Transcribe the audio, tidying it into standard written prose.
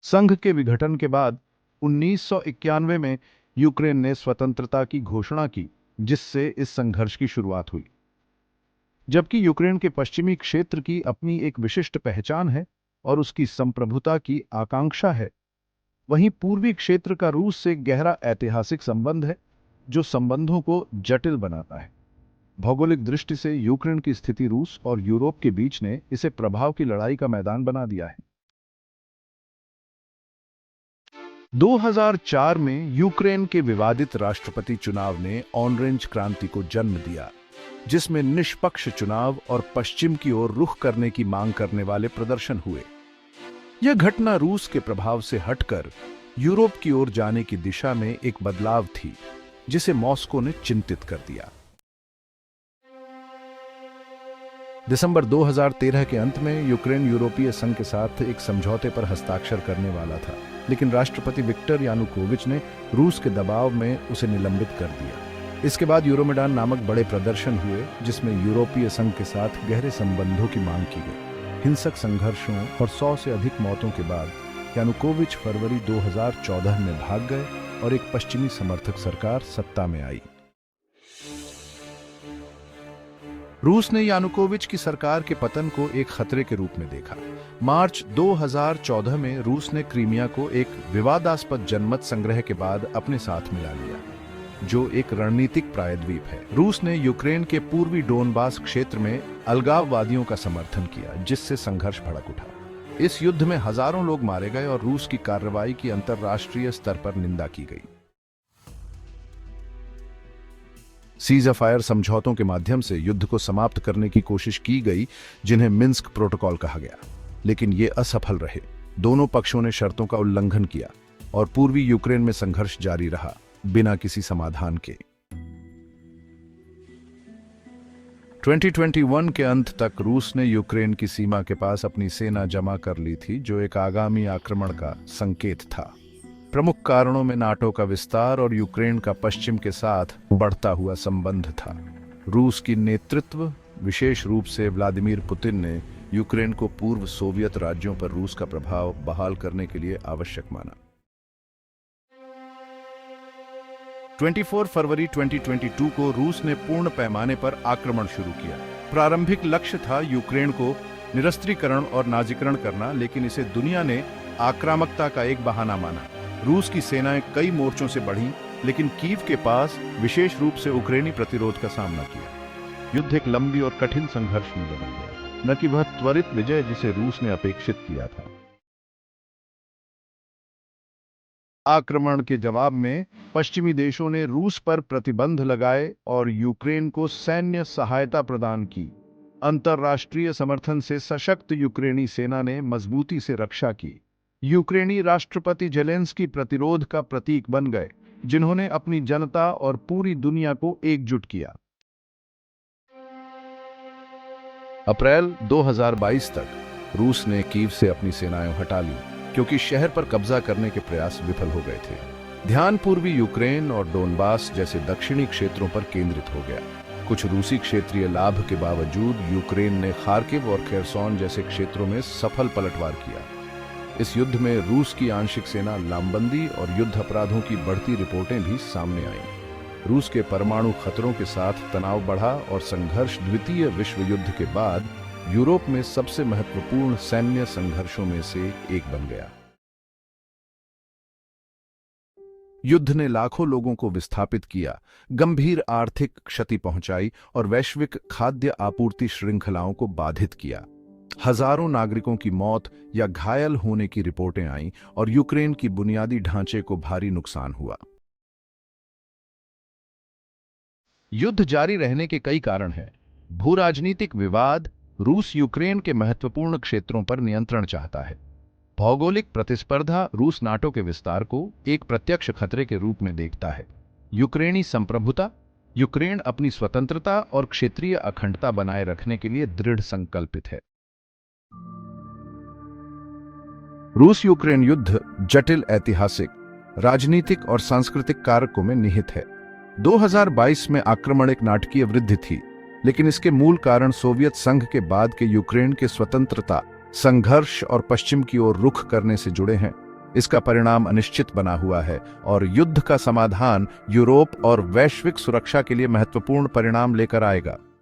संघ के विघटन के बाद 1991 में यूक्रेन ने स्वतंत्रता की घोषणा की, जिससे इस संघर्ष की शुरुआत हुई। जबकि यूक्रेन के पश्चिमी क्षेत्र की अपनी एक विशिष्ट पहचान है और उसकी संप्रभुता की आकांक्षा है, वहीं पूर्वी क्षेत्र का रूस से गहरा ऐतिहासिक संबंध है, जो संबंधों को जटिल बनाता है। भौगोलिक दृष्टि से यूक्रेन की स्थिति रूस और यूरोप के बीच ने इसे प्रभाव की लड़ाई का मैदान बना दिया है। 2004 में यूक्रेन के विवादित राष्ट्रपति चुनाव ने ऑरेंज क्रांति को जन्म दिया, जिसमें निष्पक्ष चुनाव और पश्चिम की ओर रुख करने की मांग करने वाले प्रदर्शन हुए। यह घटना रूस के प्रभाव से हटकर यूरोप की ओर जाने की दिशा में एक बदलाव थी, जिसे मॉस्को ने चिंतित कर दिया। दिसंबर 2013 के अंत में यूक्रेन यूरोपीय संघ के साथ एक समझौते पर हस्ताक्षर करने वाला था, लेकिन राष्ट्रपति विक्टर यानुकोविच ने रूस के दबाव में उसे निलंबित कर दिया। इसके बाद यूरोमेडान नामक बड़े प्रदर्शन हुए, जिसमें यूरोपीय संघ के साथ गहरे संबंधों की मांग की गई। हिंसक संघर्षों और 100 से अधिक मौतों के बाद यानुकोविच फरवरी 2014 में भाग गए और एक पश्चिमी समर्थक सरकार सत्ता में आई। रूस ने यानुकोविच की सरकार के पतन को एक खतरे के रूप में देखा। मार्च 2014 में रूस ने क्रीमिया को एक विवादास्पद जनमत संग्रह के बाद अपने साथ मिला लिया, जो एक रणनीतिक प्रायद्वीप है। रूस ने यूक्रेन के पूर्वी डोनबास क्षेत्र में अलगाववादियों का समर्थन किया, जिससे संघर्ष भड़क उठा। इस युद्ध में हजारों लोग मारे गए और रूस की कार्रवाई की अंतर्राष्ट्रीय स्तर पर निंदा की गई। सीज़फायर समझौतों के माध्यम से युद्ध को समाप्त करने की कोशिश की गई, जिन्हें मिन्स्क प्रोटोकॉल कहा गया, लेकिन ये असफल रहे। दोनों पक्षों ने शर्तों का उल्लंघन किया और पूर्वी यूक्रेन में संघर्ष जारी रहा, बिना किसी समाधान के। 2021 के अंत तक रूस ने यूक्रेन की सीमा के पास अपनी सेना जमा कर ली थी, जो एक आगामी आक्रमण का संकेत था। प्रमुख कारणों में नाटो का विस्तार और यूक्रेन का पश्चिम के साथ बढ़ता हुआ संबंध था। रूस की नेतृत्व, विशेष रूप से व्लादिमीर पुतिन, ने यूक्रेन को पूर्व सोवियत राज्यों पर रूस का प्रभाव बहाल करने के लिए आवश्यक माना। 24 फरवरी 2022 को रूस ने पूर्ण पैमाने पर आक्रमण शुरू किया। प्रारंभिक लक्ष्य था यूक्रेन को निरस्त्रीकरण और नाजीकरण करना, लेकिन इसे दुनिया ने आक्रामकता का एक बहाना माना। रूस की सेनाएं कई मोर्चों से बढ़ीं, लेकिन कीव के पास विशेष रूप से उक्रेनी प्रतिरोध का सामना किया। युद्ध एक लंबी और कठिन संघर्ष में बदल गया, न कि वह त्वरित विजय जिसे रूस ने अपेक्षित किया था। आक्रमण के जवाब में पश्चिमी देशों ने रूस पर प्रतिबंध लगाए और यूक्रेन को सैन्य सहायता प्रदान की। अंतर्राष्ट्रीय समर्थन से सशक्त यूक्रेनी सेना ने मजबूती से रक्षा की। यूक्रेनी राष्ट्रपति जेलेंस्की प्रतिरोध का प्रतीक बन गए, जिन्होंने अपनी जनता और पूरी दुनिया को एकजुट किया। अप्रैल 2022 तक रूस ने कीव से अपनी सेनाएं हटा ली, क्योंकि शहर पर कब्जा करने के प्रयास विफल हो गए थे। ध्यान पूर्वी यूक्रेन और डोनबास जैसे दक्षिणी क्षेत्रों पर केंद्रित हो गया। कुछ रूसी क्षेत्रीय लाभ के बावजूद यूक्रेन ने खार्किव और खेरसोन जैसे क्षेत्रों में सफल पलटवार किया। इस युद्ध में रूस की आंशिक सेना लामबंदी और युद्ध अपराधों की बढ़ती रिपोर्टें भी सामने आईं। रूस के परमाणु खतरों के साथ तनाव बढ़ा और संघर्ष द्वितीय विश्व युद्ध के बाद यूरोप में सबसे महत्वपूर्ण सैन्य संघर्षों में से एक बन गया। युद्ध ने लाखों लोगों को विस्थापित किया, गंभीर आर्थिक क्षति पहुंचाई और वैश्विक खाद्य आपूर्ति श्रृंखलाओं को बाधित किया। हजारों नागरिकों की मौत या घायल होने की रिपोर्टें आईं और यूक्रेन की बुनियादी ढांचे को भारी नुकसान हुआ। युद्ध जारी रहने के कई कारण हैं। भूराजनीतिक विवाद, रूस यूक्रेन के महत्वपूर्ण क्षेत्रों पर नियंत्रण चाहता है। भौगोलिक प्रतिस्पर्धा, रूस नाटो के विस्तार को एक प्रत्यक्ष खतरे के रूप में देखता है। यूक्रेनी संप्रभुता, यूक्रेन अपनी स्वतंत्रता और क्षेत्रीय अखंडता बनाए रखने के लिए दृढ़ संकल्पित है। रूस यूक्रेन युद्ध जटिल ऐतिहासिक, राजनीतिक और सांस्कृतिक कारकों में निहित है। 2022 में आक्रमण एक नाटकीय वृद्धि थी, लेकिन इसके मूल कारण सोवियत संघ के बाद के यूक्रेन के स्वतंत्रता, संघर्ष और पश्चिम की ओर रुख करने से जुड़े हैं। इसका परिणाम अनिश्चित बना हुआ है और युद्ध का समाधान यूरोप और वैश्विक सुरक्षा के लिए महत्वपूर्ण परिणाम लेकर आएगा।